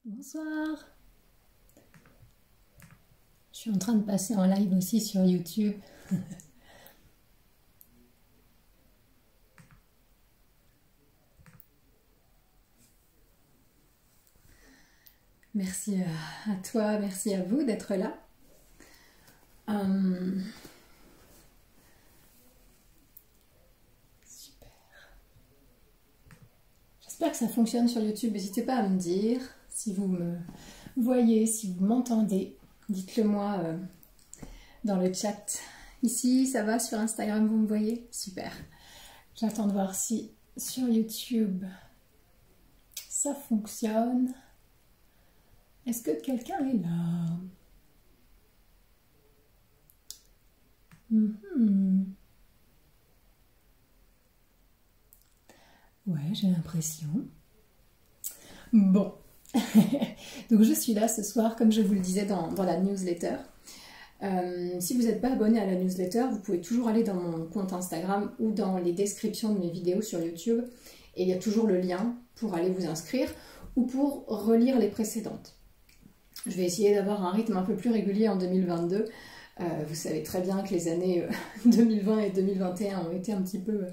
Bonsoir. Je suis en train de passer en live aussi sur YouTube. Merci à toi, merci à vous d'être là. Super. J'espère que ça fonctionne sur YouTube. N'hésitez pas à me dire si vous me voyez, si vous m'entendez. Dites-le moi dans le chat. Ici, ça va sur Instagram, vous me voyez? Super. J'attends de voir si sur YouTube ça fonctionne. Est-ce que quelqu'un est là? Ouais, j'ai l'impression. Bon. Donc je suis là ce soir, comme je vous le disais dans la newsletter. Si vous n'êtes pas abonné à la newsletter, vous pouvez toujours aller dans mon compte Instagram ou dans les descriptions de mes vidéos sur YouTube. Et il y a toujours le lien pour aller vous inscrire ou pour relire les précédentes. Je vais essayer d'avoir un rythme un peu plus régulier en 2022. Vous savez très bien que les années 2020 et 2021 ont été un petit peu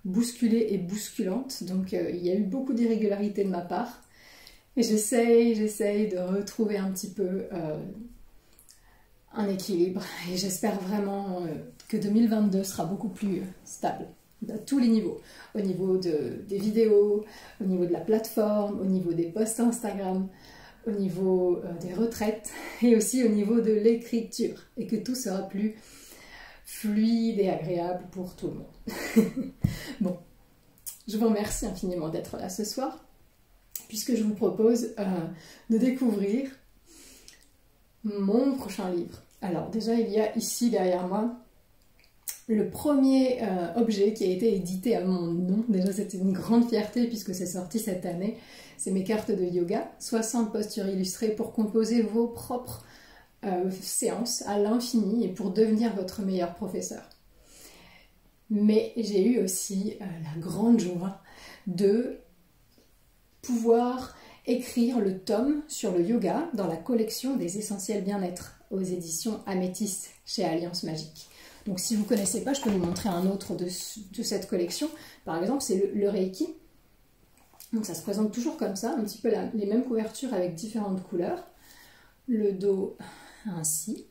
bousculées et bousculantes. Donc il y a eu beaucoup d'irrégularités de ma part. Et j'essaye de retrouver un petit peu un équilibre. Et j'espère vraiment que 2022 sera beaucoup plus stable à tous les niveaux. Au niveau des vidéos, au niveau de la plateforme, au niveau des posts Instagram, au niveau des retraites et aussi au niveau de l'écriture. Et que tout sera plus fluide et agréable pour tout le monde. Bon, je vous remercie infiniment d'être là ce soir, puisque je vous propose de découvrir mon prochain livre. Alors déjà, il y a ici derrière moi le premier objet qui a été édité à mon nom. Déjà, c'était une grande fierté puisque c'est sorti cette année. C'est mes cartes de yoga, 60 postures illustrées pour composer vos propres séances à l'infini et pour devenir votre meilleur professeur. Mais j'ai eu aussi la grande joie de pouvoir écrire le tome sur le yoga dans la collection des essentiels bien-être aux éditions Améthyste chez Alliance Magique. Donc si vous ne connaissez pas, je peux vous montrer un autre de cette collection. Par exemple, c'est le Reiki. Donc ça se présente toujours comme ça, un petit peu les mêmes couvertures avec différentes couleurs. Le dos ainsi.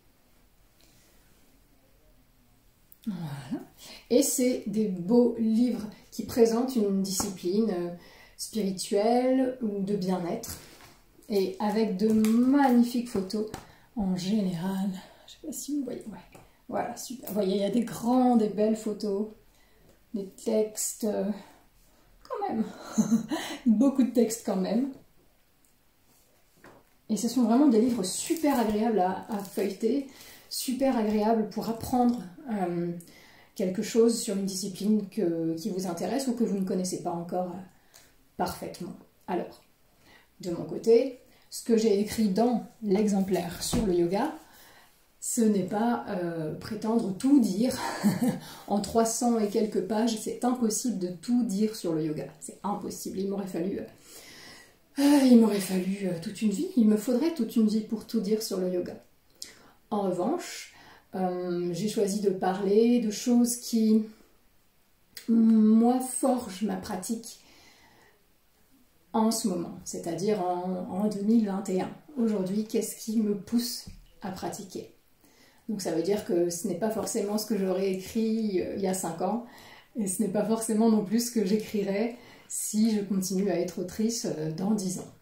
Voilà. Et c'est des beaux livres qui présentent une discipline spirituelle ou de bien-être. Et avec de magnifiques photos en général. Je ne sais pas si vous voyez. Ouais. Voilà, super. Vous voyez, il y a des grandes et belles photos, des textes, quand même, beaucoup de textes quand même. Et ce sont vraiment des livres super agréables à feuilleter, super agréables pour apprendre quelque chose sur une discipline qui vous intéresse ou que vous ne connaissez pas encore parfaitement. Alors, de mon côté, ce que j'ai écrit dans l'exemplaire sur le yoga, ce n'est pas prétendre tout dire en 300 et quelques pages. C'est impossible de tout dire sur le yoga. C'est impossible. Il m'aurait fallu toute une vie. Il me faudrait toute une vie pour tout dire sur le yoga. En revanche, j'ai choisi de parler de choses qui, moi, forgent ma pratique en ce moment, c'est-à-dire en 2021. Aujourd'hui, qu'est-ce qui me pousse à pratiquer? Donc ça veut dire que ce n'est pas forcément ce que j'aurais écrit il y a 5 ans, et ce n'est pas forcément non plus ce que j'écrirai si je continue à être autrice dans 10 ans.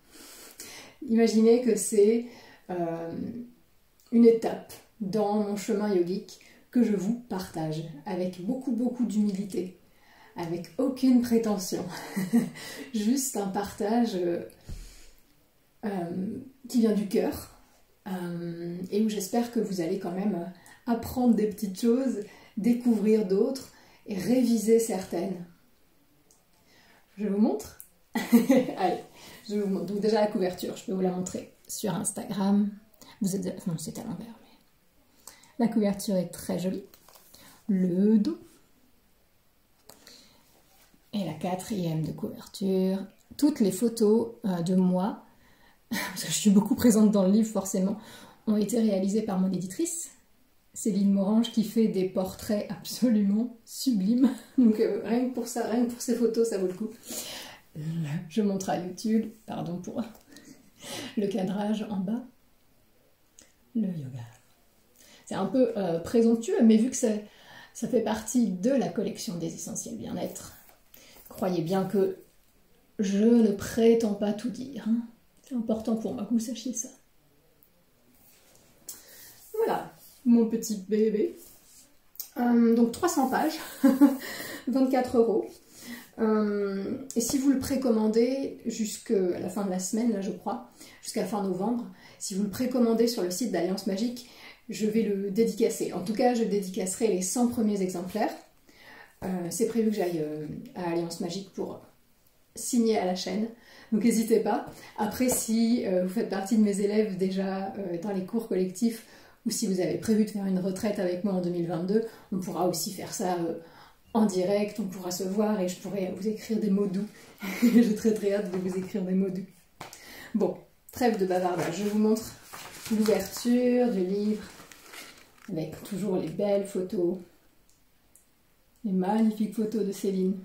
Imaginez que c'est une étape dans mon chemin yogique que je vous partage avec beaucoup d'humilité, avec aucune prétention, juste un partage qui vient du cœur. Et où j'espère que vous allez quand même apprendre des petites choses, découvrir d'autres et réviser certaines. Je vous montre. Allez, je vous montre. Donc déjà la couverture, je peux vous la montrer sur Instagram. Vous êtes... Non, c'est à l'envers. Mais... La couverture est très jolie. Le dos. Et la 4e de couverture. Toutes les photos de moi parce que je suis beaucoup présente dans le livre forcément, ont été réalisés par mon éditrice, Céline Morange, qui fait des portraits absolument sublimes. Donc rien que pour ça, rien que pour ces photos, ça vaut le coup. Je montre à YouTube, pardon pour le cadrage en bas, le yoga. C'est un peu présomptueux, mais vu que ça fait partie de la collection des essentiels bien-être, croyez bien que je ne prétends pas tout dire. Hein. C'est important pour moi que vous sachiez ça. Voilà, mon petit bébé. Donc 300 pages, 24 €. Et si vous le précommandez jusqu'à la fin de la semaine, là je crois, jusqu'à fin novembre, si vous le précommandez sur le site d'Alliance Magique, je vais le dédicacer. En tout cas, je dédicacerai les 100 premiers exemplaires. C'est prévu que j'aille à Alliance Magique pour signer à la chaîne. Donc n'hésitez pas. Après, si vous faites partie de mes élèves déjà dans les cours collectifs, ou si vous avez prévu de faire une retraite avec moi en 2022, on pourra aussi faire ça en direct, on pourra se voir et je pourrai vous écrire des mots doux. J'ai très très hâte de vous écrire des mots doux. Bon, trêve de bavardage, je vous montre l'ouverture du livre, avec toujours les belles photos, les magnifiques photos de Céline.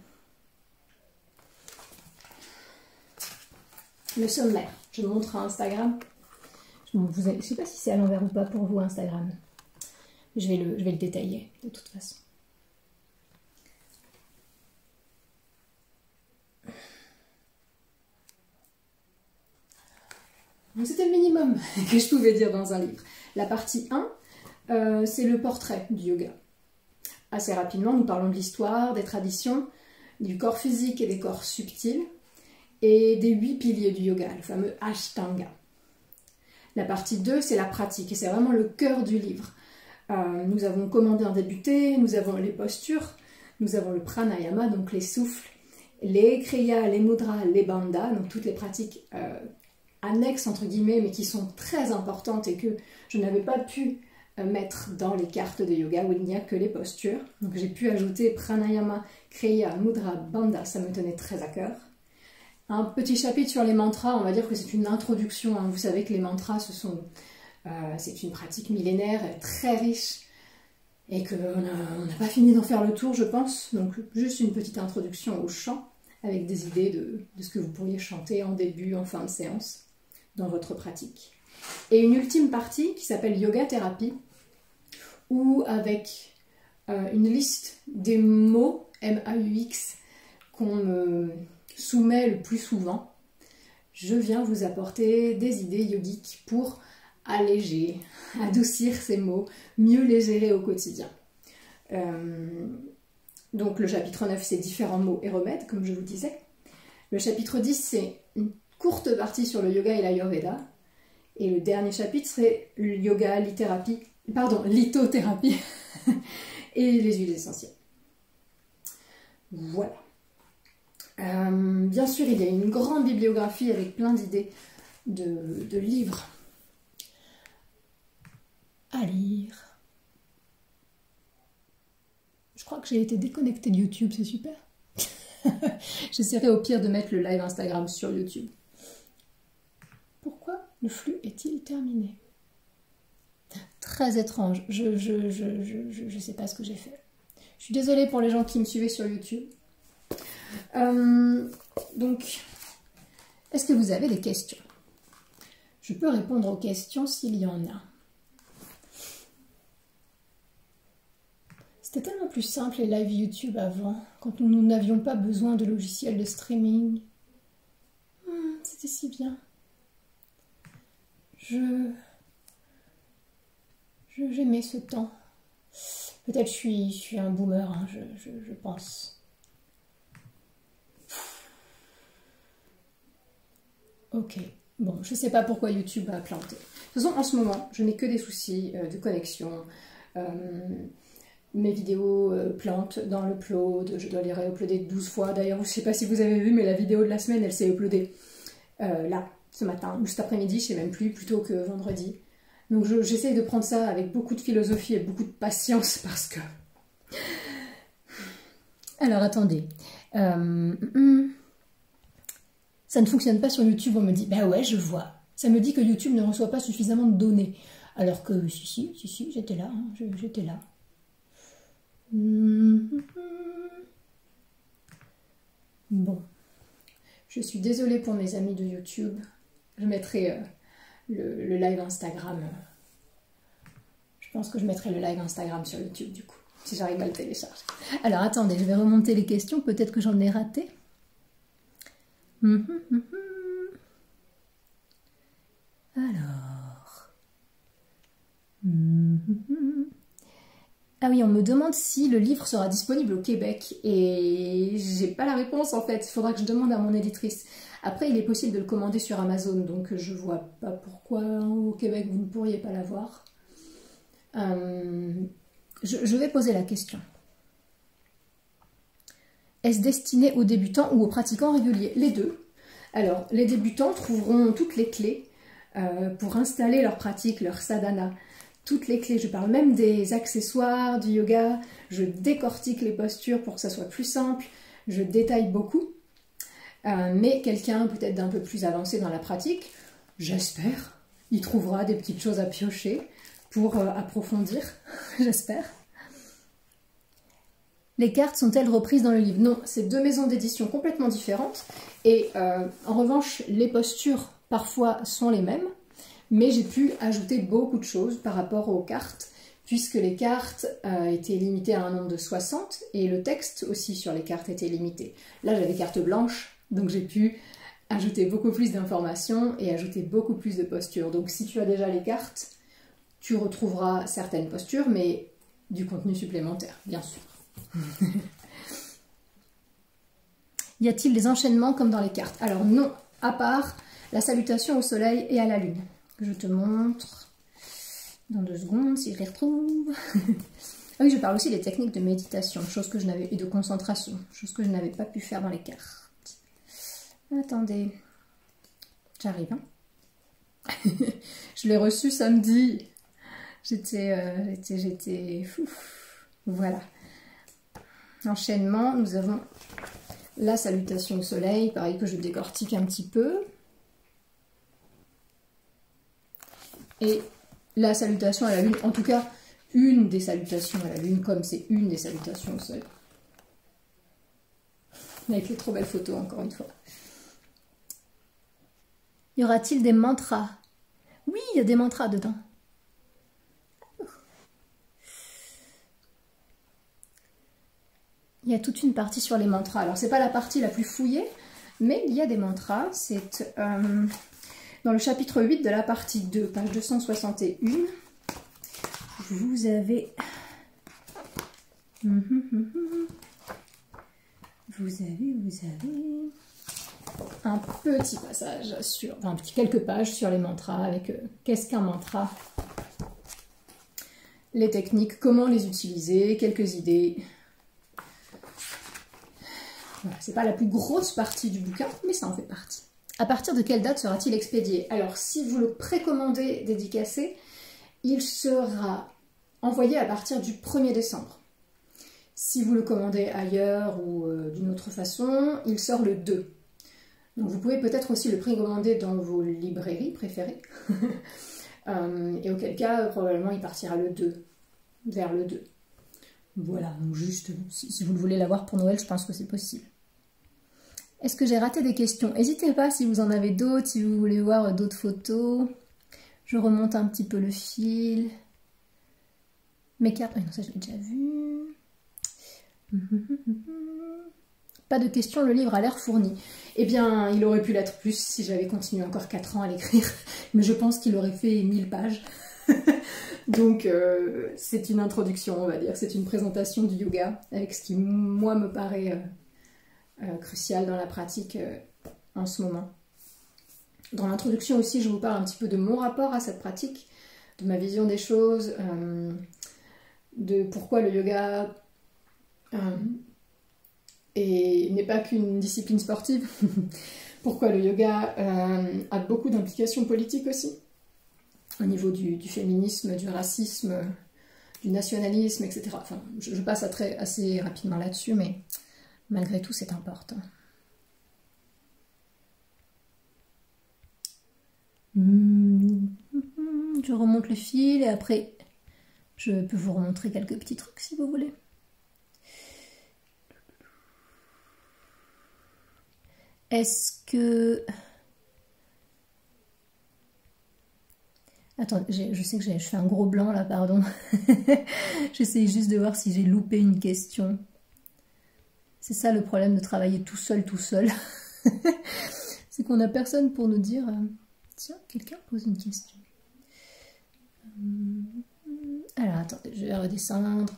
Le sommaire, je montre à Instagram. Je ne sais pas si c'est à l'envers ou pas pour vous Instagram. Je vais le détailler de toute façon. Donc c'était le minimum que je pouvais dire dans un livre. La partie 1, c'est le portrait du yoga. Assez rapidement, nous parlons de l'histoire, des traditions, du corps physique et des corps subtils, et des 8 piliers du yoga, le fameux Ashtanga. La partie 2, c'est la pratique, et c'est vraiment le cœur du livre. Nous avons comment bien débuter, nous avons les postures, nous avons le pranayama, donc les souffles, les kriyas, les mudras, les bandhas, donc toutes les pratiques annexes entre guillemets, mais qui sont très importantes et que je n'avais pas pu mettre dans les cartes de yoga où il n'y a que les postures. Donc j'ai pu ajouter pranayama, kriya, mudra, bandha, ça me tenait très à cœur. Un petit chapitre sur les mantras, on va dire que c'est une introduction. Hein. Vous savez que les mantras, c'est une pratique millénaire, très riche, et qu'on n'a pas fini d'en faire le tour, je pense. Donc juste une petite introduction au chant, avec des idées de ce que vous pourriez chanter en début, en fin de séance, dans votre pratique. Et une ultime partie qui s'appelle Yoga Thérapie, où avec une liste des mots, M-A-U-X, qu'on me soumet le plus souvent, je viens vous apporter des idées yogiques pour alléger, adoucir ces mots, mieux les gérer au quotidien. Donc le chapitre 9, c'est différents mots et remèdes, comme je vous disais. Le chapitre 10, c'est une courte partie sur le yoga et l'ayurveda. Et le dernier chapitre serait le yoga, lithothérapie et les huiles essentielles. Voilà. Bien sûr, il y a une grande bibliographie avec plein d'idées de livres à lire. Je crois que j'ai été déconnectée de YouTube, c'est super. J'essaierai au pire de mettre le live Instagram sur YouTube. Pourquoi le flux est-il terminé? Très étrange, je sais pas ce que j'ai fait. Je suis désolée pour les gens qui me suivaient sur YouTube. Donc, est-ce que vous avez des questions? Je peux répondre aux questions s'il y en a. C'était tellement plus simple les lives YouTube avant, quand nous n'avions pas besoin de logiciels de streaming. C'était si bien. J'aimais ce temps. Peut-être je suis un boomer, hein, je pense. Ok, bon, je sais pas pourquoi YouTube a planté. De toute façon, en ce moment, je n'ai que des soucis de connexion. Mes vidéos plantent dans l'upload, je dois les réuploader 12 fois. D'ailleurs, je ne sais pas si vous avez vu, mais la vidéo de la semaine, elle s'est uploadée là, ce matin, ou cet après-midi, je ne sais même plus, plutôt que vendredi. Donc j'essaye de prendre ça avec beaucoup de philosophie et beaucoup de patience, parce que... Alors, attendez. Ça ne fonctionne pas sur YouTube, on me dit, bah ouais, je vois. Ça me dit que YouTube ne reçoit pas suffisamment de données. Alors que si, j'étais là, hein, j'étais là. Bon. Je suis désolée pour mes amis de YouTube. Je mettrai le live Instagram. Je pense que je mettrai le live Instagram sur YouTube du coup, si j'arrive à le télécharger. Alors attendez, je vais remonter les questions, peut-être que j'en ai raté. Alors. Ah oui, on me demande si le livre sera disponible au Québec et j'ai pas la réponse en fait, il faudra que je demande à mon éditrice. Après, il est possible de le commander sur Amazon, donc je vois pas pourquoi au Québec vous ne pourriez pas l'avoir. Je vais poser la question. Est-ce destiné aux débutants ou aux pratiquants réguliers? Les deux. Alors, les débutants trouveront toutes les clés pour installer leur pratique, leur sadhana. Toutes les clés, je parle même des accessoires du yoga, je décortique les postures pour que ça soit plus simple, je détaille beaucoup. Mais quelqu'un peut-être d'un peu plus avancé dans la pratique, j'espère, il trouvera des petites choses à piocher pour approfondir, j'espère. Les cartes sont-elles reprises dans le livre? Non, c'est deux maisons d'édition complètement différentes. Et en revanche, les postures parfois sont les mêmes. Mais j'ai pu ajouter beaucoup de choses par rapport aux cartes, puisque les cartes étaient limitées à un nombre de 60, et le texte aussi sur les cartes était limité. Là, j'avais carte blanche, donc j'ai pu ajouter beaucoup plus d'informations et ajouter beaucoup plus de postures. Donc si tu as déjà les cartes, tu retrouveras certaines postures, mais du contenu supplémentaire, bien sûr. Y a-t-il des enchaînements comme dans les cartes? Alors non, à part la salutation au soleil et à la lune. Je te montre dans 2 secondes si je les retrouve. Ah oui, je parle aussi des techniques de méditation, et de concentration, chose que je n'avais pas pu faire dans les cartes. Attendez, j'arrive. Hein. Je l'ai reçu samedi. J'étais fou. Voilà. Enchaînement, nous avons la salutation au soleil, pareil que je décortique un petit peu. Et la salutation à la lune, en tout cas, une des salutations à la lune, comme c'est une des salutations au soleil. Avec les trop belles photos, encore une fois. Y aura-t-il des mantras? Oui, il y a des mantras dedans. Il y a toute une partie sur les mantras. Alors, c'est pas la partie la plus fouillée, mais il y a des mantras. C'est dans le chapitre 8 de la partie 2, page 261. Vous avez... Vous avez un petit passage sur... Enfin, quelques pages sur les mantras avec qu'est-ce qu'un mantra, les techniques, comment les utiliser, quelques idées... Voilà, c'est pas la plus grosse partie du bouquin, mais ça en fait partie. À partir de quelle date sera-t-il expédié? Alors, si vous le précommandez dédicacé, il sera envoyé à partir du 1er décembre. Si vous le commandez ailleurs ou d'une autre façon, il sort le 2. Donc vous pouvez peut-être aussi le précommander dans vos librairies préférées. Et auquel cas, probablement, il partira le 2, vers le 2. Voilà, donc juste, si vous voulez l'avoir pour Noël, je pense que c'est possible. Est-ce que j'ai raté des questions? N'hésitez pas si vous en avez d'autres, si vous voulez voir d'autres photos. Je remonte un petit peu le fil. Mes cartes... non, ça je l'ai déjà vu. Pas de questions, le livre a l'air fourni. Eh bien, il aurait pu l'être plus si j'avais continué encore 4 ans à l'écrire. Mais je pense qu'il aurait fait 1000 pages. Donc, c'est une introduction, on va dire. C'est une présentation du yoga avec ce qui, moi, me paraît crucial dans la pratique en ce moment. Dans l'introduction aussi, je vous parle un petit peu de mon rapport à cette pratique, de ma vision des choses, de pourquoi le yoga n'est pas qu'une discipline sportive, pourquoi le yoga a beaucoup d'implications politiques aussi, au niveau du féminisme, du racisme, du nationalisme, etc. Enfin, je passe assez rapidement là-dessus, mais malgré tout, c'est important. Je remonte le fil et après, je peux vous remontrer quelques petits trucs si vous voulez. Est-ce que... Attends, je sais que je fais un gros blanc là, pardon. J'essaie juste de voir si j'ai loupé une question. C'est ça le problème de travailler tout seul. C'est qu'on n'a personne pour nous dire... Tiens, quelqu'un pose une question. Alors, attendez, je vais redescendre.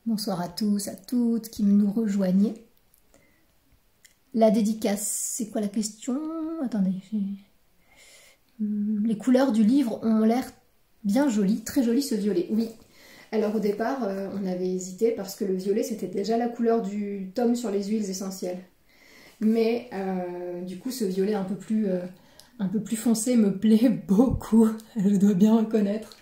Bonsoir à tous, à toutes qui nous rejoignez. La dédicace, c'est quoi la question? Attendez. Les couleurs du livre ont l'air bien jolies, très joli ce violet. Oui. Alors au départ, on avait hésité parce que le violet, c'était déjà la couleur du tome sur les huiles essentielles. Mais du coup, ce violet un peu plus foncé me plaît beaucoup. Je dois bien reconnaître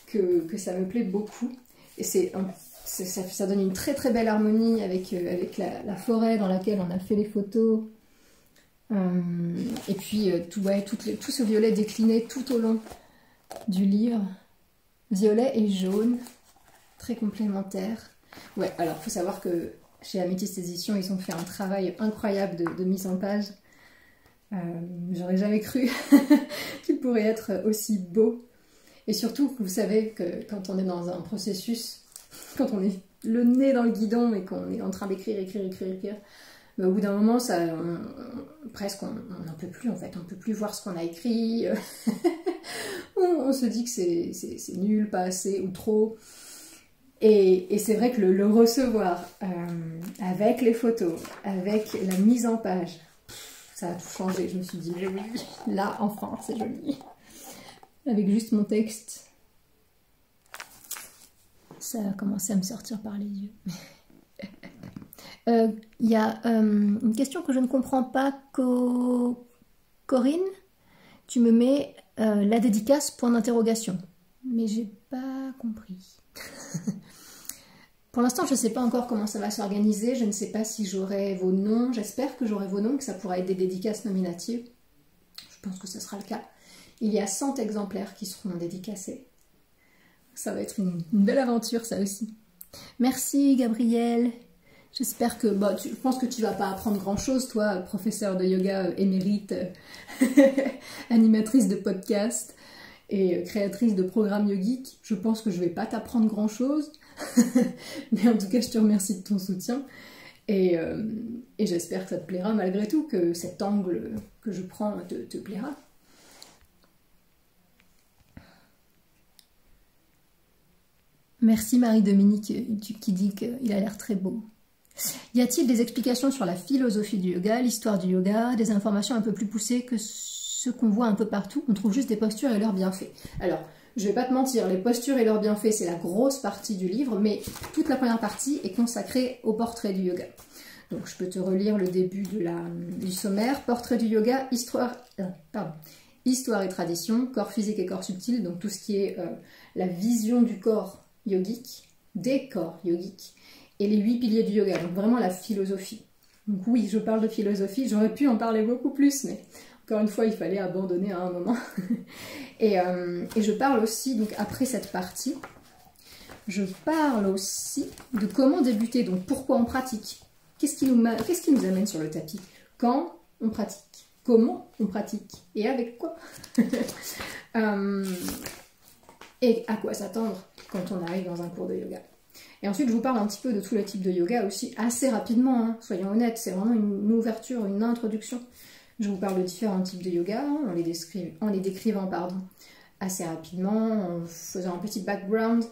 que ça me plaît beaucoup. Et ça donne une très très belle harmonie avec la forêt dans laquelle on a fait les photos. Et puis tout ce violet décliné tout au long du livre. Violet et jaune, très complémentaires. Ouais, alors il faut savoir que chez Améthyste Éditions, ils ont fait un travail incroyable de mise en page. J'aurais jamais cru qu'il pourrait être aussi beau. Et surtout, vous savez que quand on est dans un processus, quand on est le nez dans le guidon et qu'on est en train d'écrire, mais au bout d'un moment, presque on n'en peut plus en fait. On ne peut plus voir ce qu'on a écrit. On se dit que c'est nul, pas assez ou trop. Et c'est vrai que le recevoir avec les photos, avec la mise en page, ça a tout changé. Je me suis dit, oui, là, enfin, c'est joli. Avec juste mon texte, ça a commencé à me sortir par les yeux. Il y a une question que je ne comprends pas. Corinne, tu me mets la dédicace, point d'interrogation. Mais j'ai pas compris. Pour l'instant, je ne sais pas encore comment ça va s'organiser. Je ne sais pas si j'aurai vos noms. J'espère que j'aurai vos noms, que ça pourra être des dédicaces nominatives. Je pense que ce sera le cas. Il y a 100 exemplaires qui seront dédicacés. Ça va être une belle aventure, ça aussi. Merci, Gabrielle. J'espère que... je pense que tu ne vas pas apprendre grand-chose, toi, professeur de yoga émérite, animatrice de podcast et créatrice de programmes yogiques. Je pense que je ne vais pas t'apprendre grand-chose. Mais en tout cas, je te remercie de ton soutien. Et j'espère que ça te plaira malgré tout, que cet angle que je prends te plaira. Merci Marie-Dominique qui dit qu'il a l'air très beau. Y a-t-il des explications sur la philosophie du yoga, l'histoire du yoga, des informations un peu plus poussées que ce qu'on voit un peu partout? On trouve juste des postures et leurs bienfaits. Alors, je vais pas te mentir, les postures et leurs bienfaits, c'est la grosse partie du livre, mais toute la première partie est consacrée au portrait du yoga. Donc, je peux te relire le début du sommaire. Portrait du yoga, histoire et tradition, corps physique et corps subtil, donc tout ce qui est la vision du corps yogique, des corps yogiques, et les 8 piliers du yoga, donc vraiment la philosophie. Donc oui, je parle de philosophie, j'aurais pu en parler beaucoup plus, mais encore une fois, il fallait abandonner à un moment. et je parle aussi, donc après cette partie, je parle aussi de comment débuter, donc pourquoi on pratique, qu'est-ce qui nous amène sur le tapis, quand on pratique, comment on pratique, et avec quoi. Et à quoi s'attendre quand on arrive dans un cours de yoga. Et ensuite, je vous parle un petit peu de tous les types de yoga aussi, assez rapidement, hein, soyons honnêtes, c'est vraiment une ouverture, une introduction. Je vous parle de différents types de yoga, en les décrivant assez rapidement, en faisant un petit background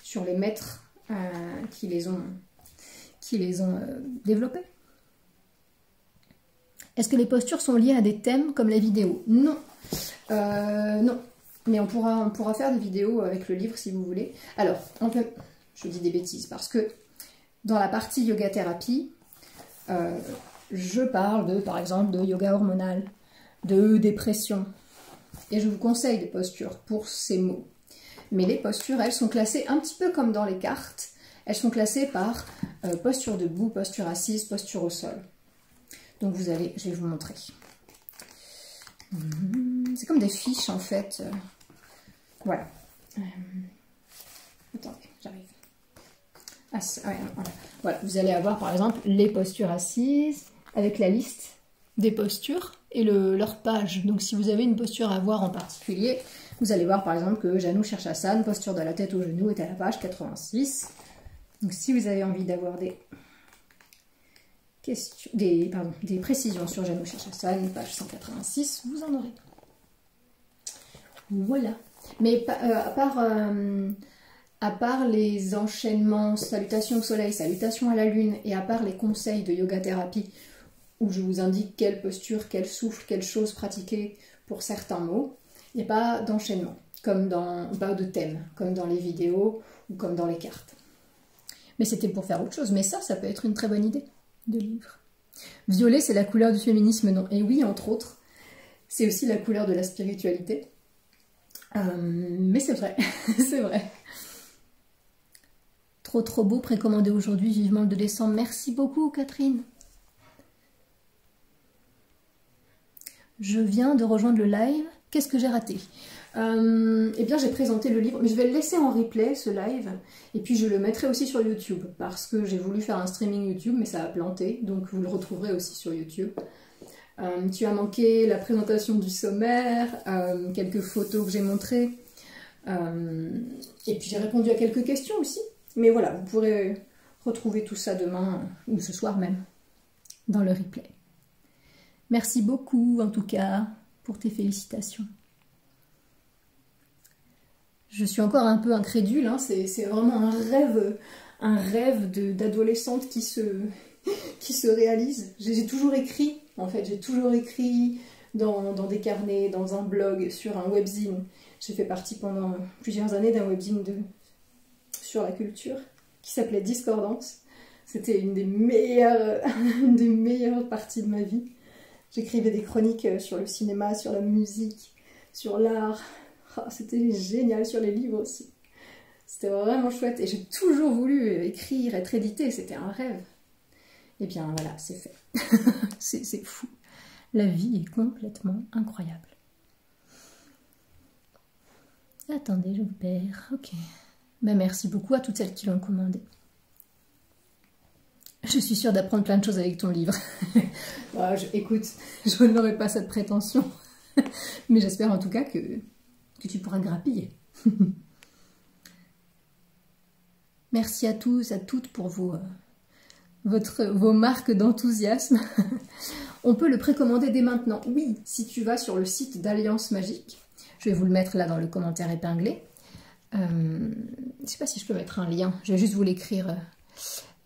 sur les maîtres qui les ont développés. Est-ce que les postures sont liées à des thèmes comme les vidéos? Non. Non. Mais on pourra faire des vidéos avec le livre si vous voulez. Alors, je dis des bêtises parce que dans la partie yoga thérapie, je parle par exemple de yoga hormonal, de dépression. Et je vous conseille des postures pour ces mots. Mais les postures, elles sont classées un petit peu comme dans les cartes. Elles sont classées par posture debout, posture assise, posture au sol. Donc je vais vous montrer. C'est comme des fiches en fait. Voilà. Attendez, j'arrive. Ah, ouais, voilà. Vous allez avoir par exemple les postures assises avec la liste des postures et leur page. Donc si vous avez une posture à voir en particulier, vous allez voir par exemple que Janu Shirshasana, posture de la tête au genou, est à la page 86. Donc si vous avez envie d'avoir des questions, des précisions sur Janu Shirshasana, page 186, vous en aurez. Voilà. Mais à part les enchaînements, salutations au soleil, salutations à la lune, et à part les conseils de yoga thérapie, où je vous indique quelle posture, quel souffle, quelle chose pratiquer pour certains mots, il n'y a pas d'enchaînement, pas de thème, comme dans les vidéos ou comme dans les cartes. Mais c'était pour faire autre chose, mais ça peut être une très bonne idée de livre. Violet, c'est la couleur du féminisme, non? Et oui, entre autres, c'est aussi la couleur de la spiritualité. Mais c'est vrai, c'est vrai. Trop beau, précommandé aujourd'hui, vivement le 2 décembre. Merci beaucoup, Catherine. Je viens de rejoindre le live. Qu'est-ce que j'ai raté? Eh bien, j'ai présenté le livre, mais je vais le laisser en replay, ce live, et puis je le mettrai aussi sur YouTube, parce que j'ai voulu faire un streaming YouTube, mais ça a planté, donc vous le retrouverez aussi sur YouTube. Tu as manqué la présentation du sommaire, quelques photos que j'ai montrées, et puis j'ai répondu à quelques questions aussi. Mais voilà, vous pourrez retrouver tout ça demain, ou ce soir même, dans le replay. Merci beaucoup, en tout cas, pour tes félicitations. Je suis encore un peu incrédule, hein, c'est vraiment un rêve d'adolescente qui se réalise. J'ai toujours écrit, en fait, j'ai toujours écrit dans des carnets, dans un blog, sur un webzine. J'ai fait partie pendant plusieurs années d'un webzine sur la culture qui s'appelait Discordance. C'était une des meilleures parties de ma vie. J'écrivais des chroniques sur le cinéma, sur la musique, sur l'art. Oh, c'était génial, sur les livres aussi. C'était vraiment chouette et j'ai toujours voulu écrire, être éditée, c'était un rêve. Et bien voilà, c'est fait. C'est fou. La vie est complètement incroyable. Attendez, je vous perds. Ok. Ben, merci beaucoup à toutes celles qui l'ont commandé. Je suis sûre d'apprendre plein de choses avec ton livre. Écoute, je n'aurai pas cette prétention. Mais j'espère en tout cas que tu pourras grappiller. Merci à tous, à toutes pour vos marques d'enthousiasme. On peut le précommander dès maintenant. Oui, si tu vas sur le site d'Alliance Magique. Je vais vous le mettre là dans le commentaire épinglé. Je ne sais pas si je peux mettre un lien. Je vais juste vous l'écrire.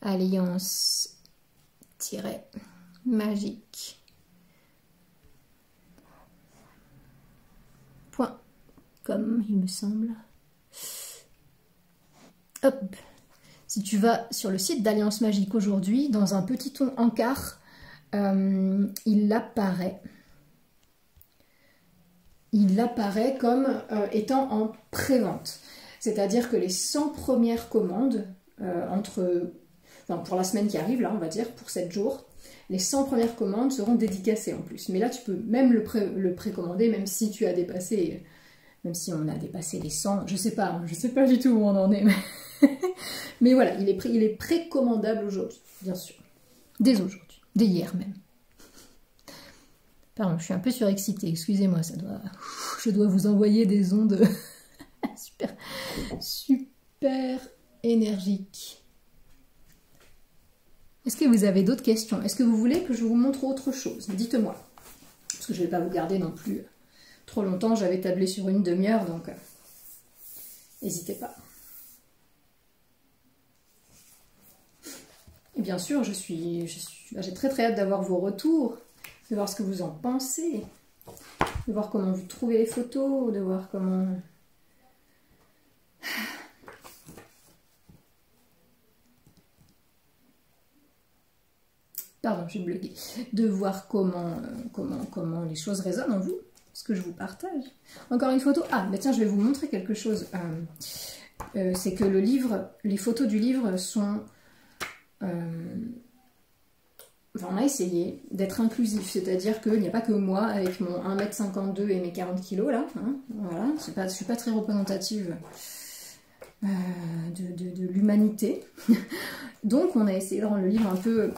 Alliance-magique.com, il me semble. Hop. Si tu vas sur le site d'Alliance Magique aujourd'hui, dans un petit ton encart, il apparaît comme étant en pré-vente. C'est-à-dire que les 100 premières commandes, pour la semaine qui arrive, là, on va dire, pour 7 jours, les 100 premières commandes seront dédicacées en plus. Mais là, tu peux même le précommander, même si tu as dépassé, même si on a dépassé les 100, je sais pas du tout où on en est, mais voilà, il est précommandable aujourd'hui, bien sûr. Dès aujourd'hui, dès hier même. Pardon, je suis un peu surexcitée, excusez-moi, je dois vous envoyer des ondes super énergiques. Est-ce que vous avez d'autres questions? Est-ce que vous voulez que je vous montre autre chose? Dites-moi. Parce que je ne vais pas vous garder non plus trop longtemps. J'avais tablé sur une demi-heure, donc n'hésitez pas. Et bien sûr, j'ai très hâte d'avoir vos retours, de voir ce que vous en pensez, de voir comment vous trouvez les photos, de voir comment... Pardon, j'ai bugué. De voir comment les choses résonnent en vous, ce que je vous partage. Encore une photo. Ah, mais tiens, je vais vous montrer quelque chose. C'est que les photos du livre sont enfin, on a essayé d'être inclusif, c'est-à-dire qu'il n'y a pas que moi avec mon 1m52 et mes 40 kilos là, hein, voilà, je suis pas très représentative de l'humanité. Donc on a essayé de rendre le livre un peu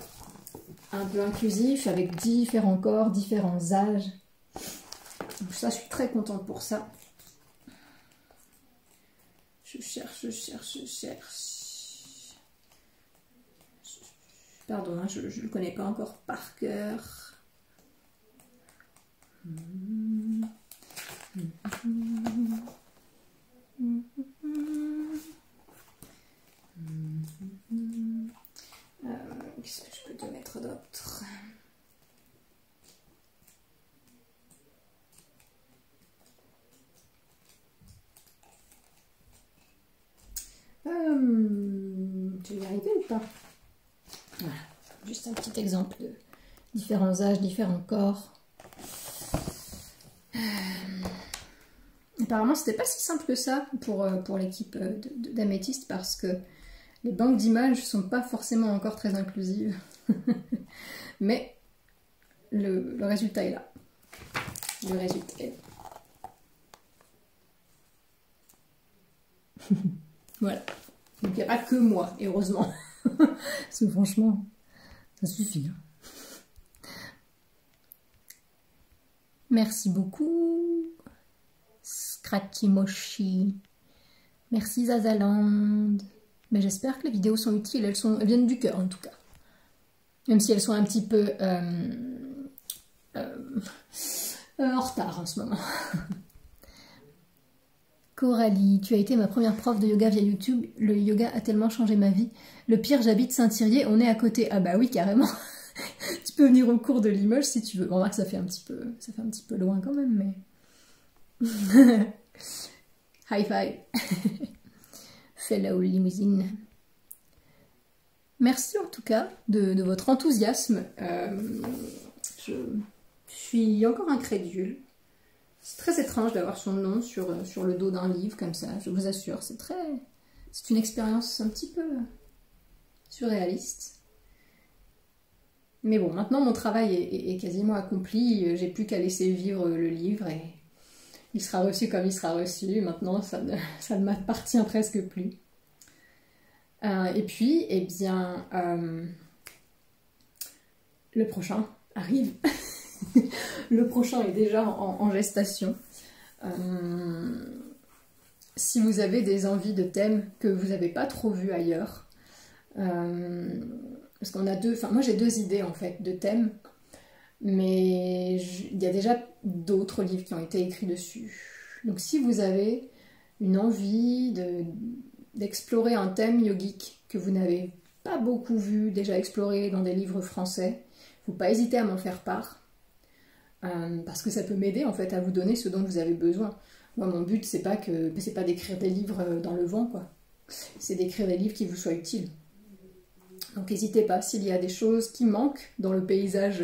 inclusif, avec différents corps, différents âges. Donc ça, je suis très contente pour ça. Je cherche. Pardon, hein, je ne le connais pas encore par cœur. Qu'est-ce que je peux te mettre d'autre? Tu vas y arriver ou pas? Voilà, juste un petit exemple de différents âges, différents corps. Apparemment, c'était pas si simple que ça pour l'équipe d'Améthyste parce que les banques d'images sont pas forcément encore très inclusives. Mais le résultat est là. Le résultat est là. Voilà. Donc il n'y a pas que moi, et heureusement. Parce que franchement, ça suffit. Merci beaucoup. Scratchy Moshi. Merci Zazaland. Mais j'espère que les vidéos sont utiles. Elles viennent du cœur en tout cas. Même si elles sont un petit peu en retard en ce moment. Coralie, tu as été ma première prof de yoga via YouTube. Le yoga a tellement changé ma vie. Le pire, j'habite Saint-Thirier, on est à côté. Ah bah oui, carrément. Tu peux venir au cours de Limoges si tu veux. Bon, remarque, ça fait un petit peu loin quand même, mais... High five. Fellow limousine. Merci en tout cas de votre enthousiasme. Je suis encore incrédule. C'est très étrange d'avoir son nom sur le dos d'un livre comme ça, je vous assure. C'est une expérience un petit peu surréaliste. Mais bon, maintenant mon travail est quasiment accompli. J'ai plus qu'à laisser vivre le livre et il sera reçu comme il sera reçu. Maintenant, ça ne m'appartient presque plus. Et puis, eh bien, le prochain arrive. Le prochain est déjà en gestation. Si vous avez des envies de thèmes que vous n'avez pas trop vus ailleurs, parce qu'on a moi j'ai deux idées en fait de thèmes, mais il y a déjà d'autres livres qui ont été écrits dessus. Donc si vous avez une envie d'explorer un thème yogique que vous n'avez pas beaucoup vu, déjà exploré dans des livres français, il ne faut pas hésiter à m'en faire part. Parce que ça peut m'aider en fait à vous donner ce dont vous avez besoin. Moi mon but c'est pas d'écrire des livres dans le vent quoi. C'est d'écrire des livres qui vous soient utiles. Donc n'hésitez pas, s'il y a des choses qui manquent dans le paysage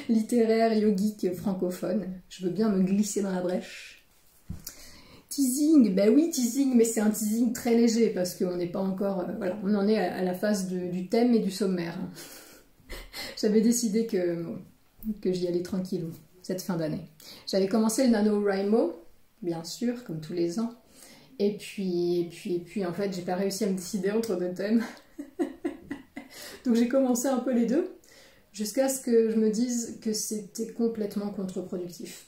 littéraire, yogique, francophone, je veux bien me glisser dans la brèche. Teasing, ben oui teasing, mais c'est un teasing très léger parce qu'on n'est pas encore... voilà, on en est à la phase du thème et du sommaire. J'avais décidé que j'y allais tranquillou cette fin d'année. J'avais commencé le NaNoWriMo, bien sûr, comme tous les ans. Et puis en fait, j'ai pas réussi à me décider entre deux thèmes. Donc j'ai commencé un peu les deux, jusqu'à ce que je me dise que c'était complètement contre-productif.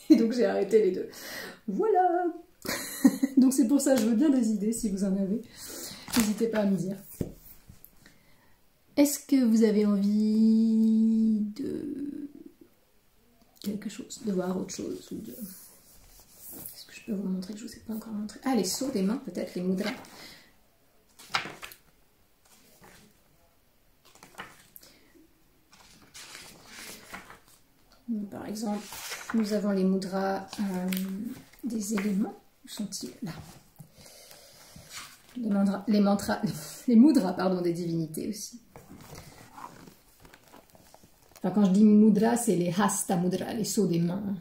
Et donc j'ai arrêté les deux. Voilà. Donc c'est pour ça, je veux bien des idées, si vous en avez. N'hésitez pas à me dire. Est-ce que vous avez envie de quelque chose, de voir autre chose ou de... Est-ce que je peux vous montrer que je ne vous ai pas encore montré? Ah, les sauts des mains, peut-être, les mudras. Par exemple, nous avons les mudras des éléments. Où sont-ils? Là. Les mudras, pardon, des divinités aussi. Enfin, quand je dis mudra, c'est les hasta mudra, les sauts des mains.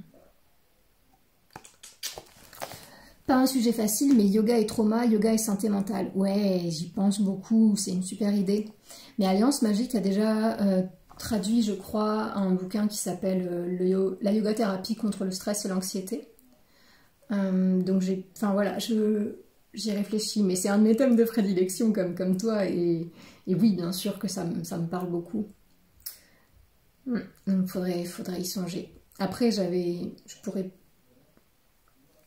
Pas un sujet facile, mais yoga et trauma, yoga et santé mentale. Ouais, j'y pense beaucoup, c'est une super idée. Mais Alliance Magique a déjà traduit, je crois, un bouquin qui s'appelle La yoga thérapie contre le stress et l'anxiété. Donc j'y réfléchis, mais c'est un de mes thèmes de prédilection comme toi, et oui, bien sûr que ça me parle beaucoup. Donc faudrait y songer. Après, je pourrais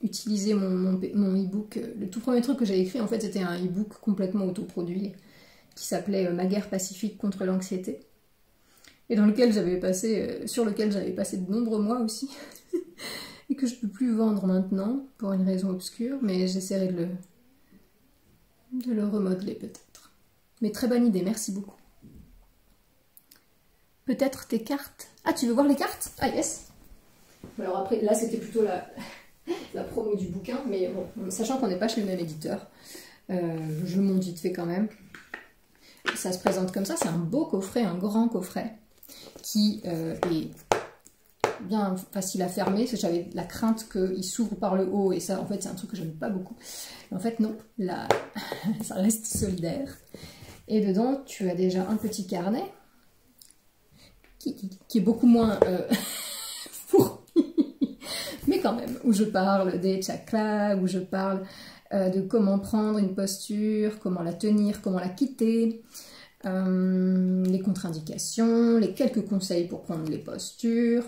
utiliser mon e-book. Le tout premier truc que j'ai écrit, en fait, c'était un e-book complètement autoproduit qui s'appelait Ma guerre pacifique contre l'anxiété, et sur lequel j'avais passé de nombreux mois aussi, et que je ne peux plus vendre maintenant pour une raison obscure, mais j'essaierai de le remodeler peut-être. Mais très bonne idée, merci beaucoup. Peut-être tes cartes. Ah, tu veux voir les cartes? Ah yes. Alors après, là c'était plutôt la promo du bouquin, mais bon, sachant qu'on n'est pas chez le même éditeur, je monte vite fait quand même. Ça se présente comme ça, c'est un beau coffret, un grand coffret, qui est bien facile à fermer, parce que j'avais la crainte qu'il s'ouvre par le haut, et ça en fait c'est un truc que j'aime pas beaucoup. Mais en fait non, là ça reste solidaire. Et dedans tu as déjà un petit carnet, qui est beaucoup moins fourni, mais quand même, où je parle des chakras, où je parle de comment prendre une posture, comment la tenir, comment la quitter, les contre-indications, les quelques conseils pour prendre les postures.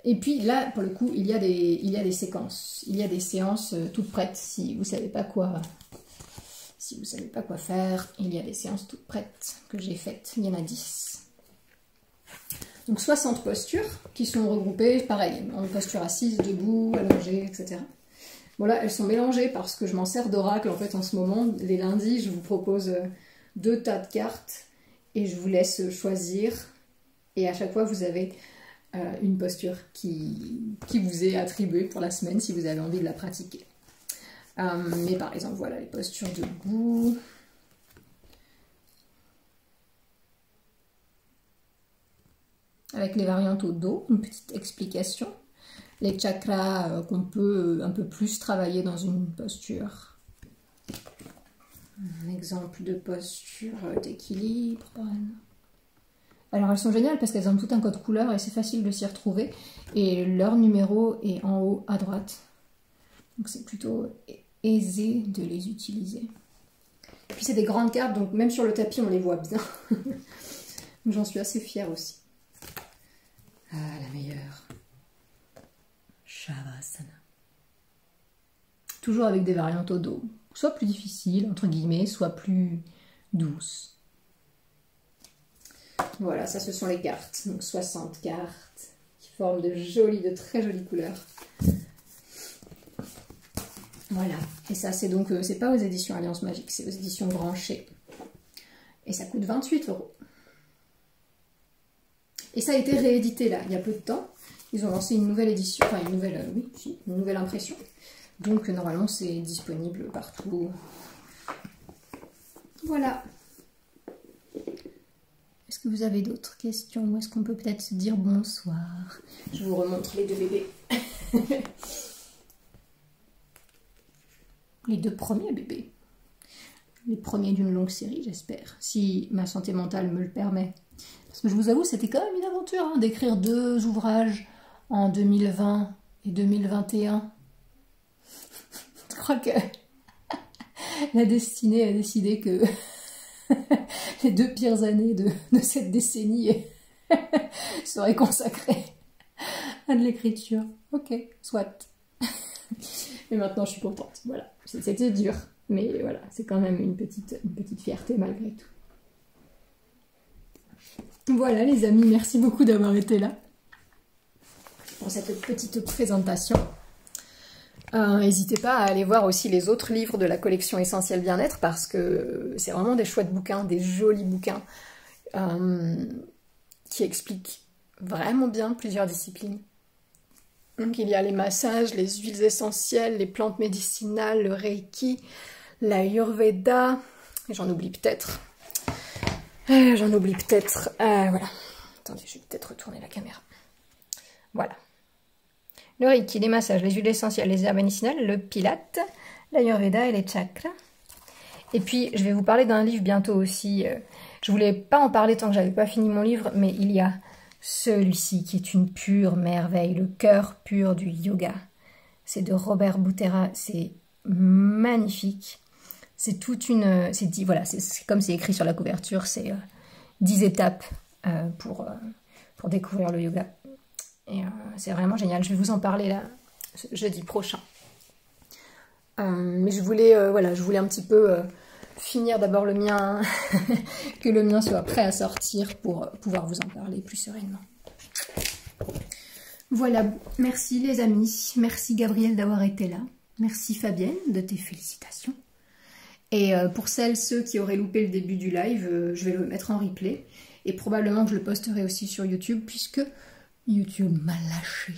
Et puis là, pour le coup, il y a des séquences, il y a des séances toutes prêtes. Si vous ne savez pas quoi faire, il y a des séances toutes prêtes que j'ai faites, il y en a 10. Donc 60 postures qui sont regroupées, pareil, en posture assise, debout, allongée, etc. Bon là, elles sont mélangées parce que je m'en sers d'oracle en fait en ce moment. Les lundis, je vous propose 2 tas de cartes et je vous laisse choisir. Et à chaque fois, vous avez une posture qui vous est attribuée pour la semaine si vous avez envie de la pratiquer. Mais par exemple, voilà les postures debout. Avec les variantes au dos, une petite explication. Les chakras qu'on peut un peu plus travailler dans une posture. Un exemple de posture d'équilibre. Alors elles sont géniales parce qu'elles ont tout un code couleur et c'est facile de s'y retrouver. Et leur numéro est en haut à droite. Donc c'est plutôt aisé de les utiliser. Et puis c'est des grandes cartes, donc même sur le tapis on les voit bien. J'en suis assez fière aussi. Ah, la meilleure. Shavasana. Toujours avec des variantes au dos. Soit plus difficiles, entre guillemets, soit plus douces. Voilà, ça ce sont les cartes. Donc 60 cartes qui forment de très jolies couleurs. Voilà. Et ça c'est donc, c'est pas aux éditions Alliance Magique, c'est aux éditions Grancher. Et ça coûte 28 €. Et ça a été réédité là, il y a peu de temps. Ils ont lancé une nouvelle édition, enfin une nouvelle impression. Donc normalement c'est disponible partout. Voilà. Est-ce que vous avez d'autres questions ou est-ce qu'on peut peut-être se dire bonsoir? Je vous remontre les 2 bébés. Les 2 premiers bébés. Les premiers d'une longue série, j'espère, si ma santé mentale me le permet. Parce que je vous avoue, c'était quand même une aventure hein, d'écrire 2 ouvrages en 2020 et 2021. Je crois que la destinée a décidé que les 2 pires années de cette décennie seraient consacrées à de l'écriture. Ok, soit. Et maintenant, je suis contente. Voilà, c'était dur. Mais voilà, c'est quand même une petite fierté malgré tout. Voilà les amis, merci beaucoup d'avoir été là pour cette petite présentation. N'hésitez pas à aller voir aussi les autres livres de la collection Essentiel Bien-être parce que c'est vraiment des chouettes bouquins, des jolis bouquins qui expliquent vraiment bien plusieurs disciplines. Donc il y a les massages, les huiles essentielles, les plantes médicinales, le Reiki, l'Ayurveda, j'en oublie peut-être. Voilà. Attendez, je vais peut-être retourner la caméra. Voilà. le Reiki, les massages, les huiles essentielles, les herbes médicinales, le Pilate, l'Ayurveda et les chakras. Et puis, je vais vous parler d'un livre bientôt aussi. Je voulais pas en parler tant que j'avais pas fini mon livre, mais il y a celui-ci qui est une pure merveille, le cœur pur du yoga. C'est de Robert Butera, c'est magnifique. C'est toute une... voilà, c'est comme c'est écrit sur la couverture, c'est 10 étapes pour découvrir le yoga. Et c'est vraiment génial. Je vais vous en parler là, jeudi prochain. Mais je voulais un petit peu finir d'abord le mien, que le mien soit prêt à sortir pour pouvoir vous en parler plus sereinement. Voilà, merci les amis, merci Gabrielle d'avoir été là, merci Fabienne de tes félicitations. Et pour ceux qui auraient loupé le début du live, je vais le mettre en replay et probablement que je le posterai aussi sur YouTube puisque YouTube m'a lâché.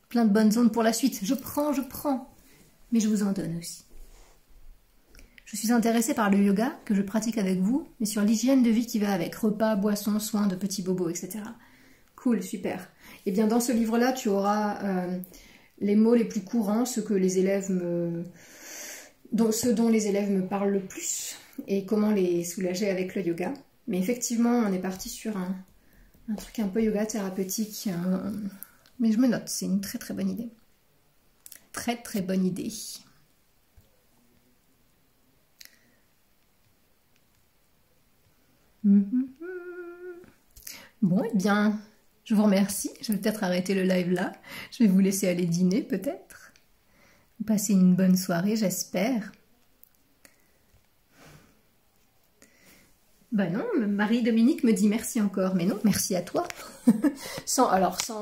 Plein de bonnes ondes pour la suite, je prends, mais je vous en donne aussi. Je suis intéressée par le yoga que je pratique avec vous, mais sur l'hygiène de vie qui va avec, repas, boissons, soins de petits bobos, etc. Cool, super. Et bien dans ce livre-là, tu auras les mots les plus courants, ceux dont les élèves me parlent le plus, et comment les soulager avec le yoga. Mais effectivement, on est parti sur un truc un peu yoga thérapeutique, mais je me note, c'est une très très bonne idée. Très très bonne idée. Bon, eh bien, je vous remercie. Je vais peut-être arrêter le live là. Je vais vous laisser aller dîner, peut-être. Passez une bonne soirée, j'espère. Ben non, Marie-Dominique me dit merci encore. Mais non, merci à toi. Sans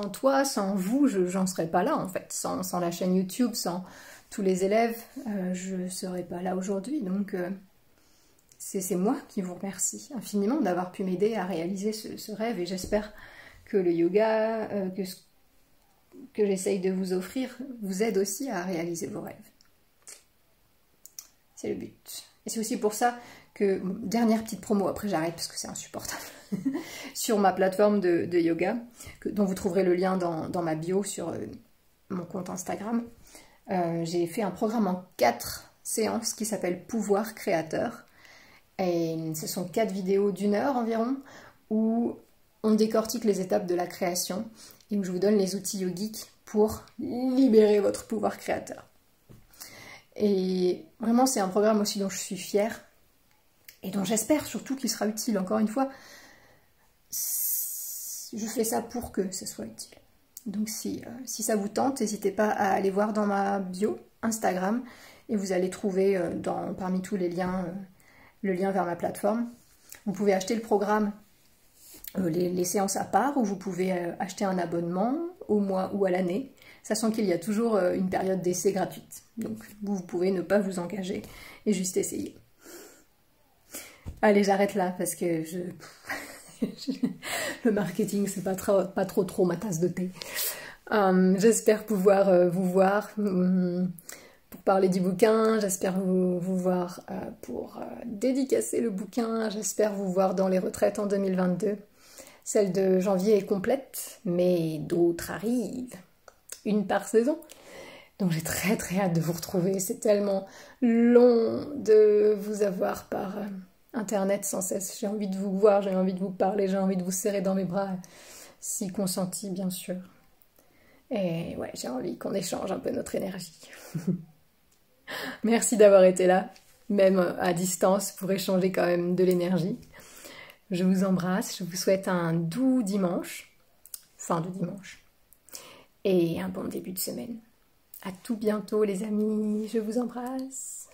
toi, sans vous, j'en serais pas là, en fait. Sans la chaîne YouTube, sans tous les élèves, je ne serais pas là aujourd'hui. Donc... c'est moi qui vous remercie infiniment d'avoir pu m'aider à réaliser ce rêve et j'espère que le yoga que j'essaye de vous offrir vous aide aussi à réaliser vos rêves. C'est le but. Et c'est aussi pour ça que, dernière petite promo, après j'arrête parce que c'est insupportable, sur ma plateforme de yoga, dont vous trouverez le lien dans ma bio sur mon compte Instagram, j'ai fait un programme en 4 séances qui s'appelle Pouvoir Créateur. Et ce sont 4 vidéos d'1 heure environ où on décortique les étapes de la création et où je vous donne les outils yogiques pour libérer votre pouvoir créateur. Et vraiment, c'est un programme aussi dont je suis fière et dont j'espère surtout qu'il sera utile. Encore une fois, je fais ça pour que ce soit utile. Donc si ça vous tente, n'hésitez pas à aller voir dans ma bio Instagram et vous allez trouver parmi tous les liens... le lien vers ma plateforme. Vous pouvez acheter le programme, les séances à part, ou vous pouvez acheter un abonnement au mois ou à l'année, sachant qu'il y a toujours une période d'essai gratuite. Donc vous pouvez ne pas vous engager et juste essayer. Allez, j'arrête là parce que le marketing, c'est pas trop ma tasse de thé. J'espère pouvoir vous voir pour parler du bouquin, j'espère vous voir pour dédicacer le bouquin, j'espère vous voir dans les retraites en 2022. Celle de janvier est complète, mais d'autres arrivent, une par saison. Donc j'ai très très hâte de vous retrouver, c'est tellement long de vous avoir par internet sans cesse. J'ai envie de vous voir, j'ai envie de vous parler, j'ai envie de vous serrer dans mes bras, si consenti bien sûr. Et ouais, j'ai envie qu'on échange un peu notre énergie. Merci d'avoir été là, même à distance, pour échanger quand même de l'énergie. Je vous embrasse, je vous souhaite un doux dimanche, fin de dimanche, et un bon début de semaine. À tout bientôt les amis, je vous embrasse.